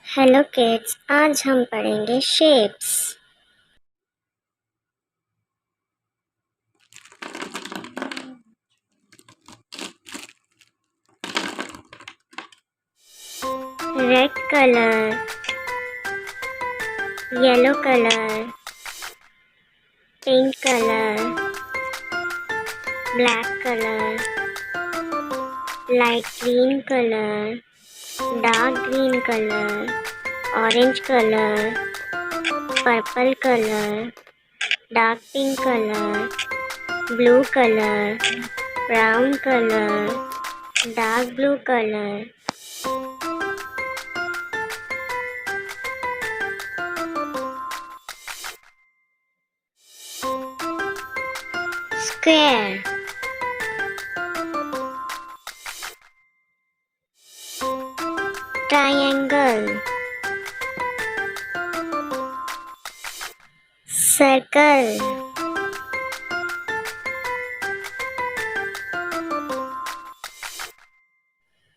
Hello kids, आज हम पढ़ेंगे shapes. Red colour, yellow colour, pink colour, black colour, light green colour, dark green colour, orange colour, purple colour, dark pink colour, blue colour, brown colour, dark blue colour. Square, triangle, circle,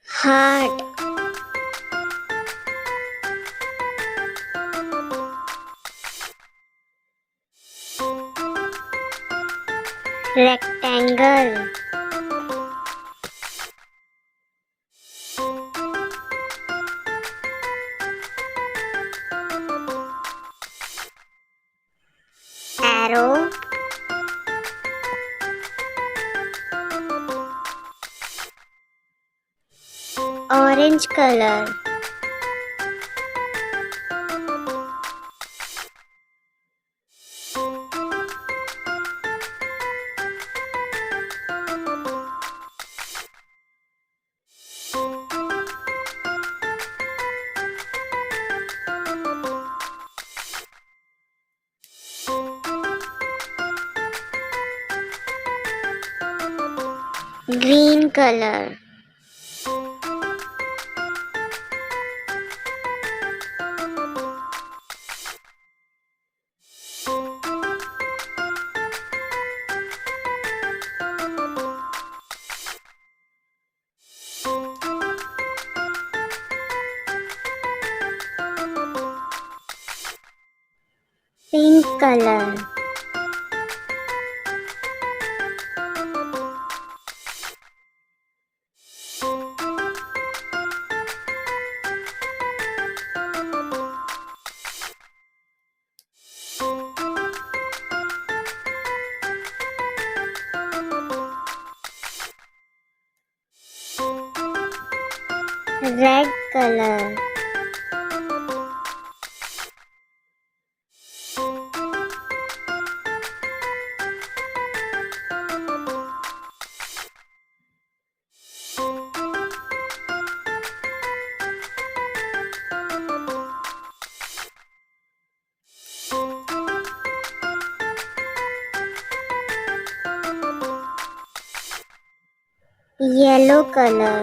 heart, rectangle, arrow, orange color, green color, pink color, red color, yellow color,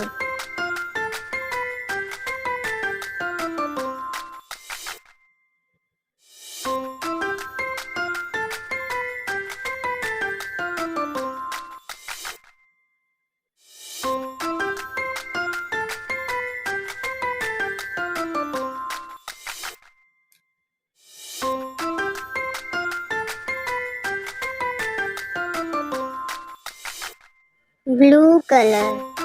blue color,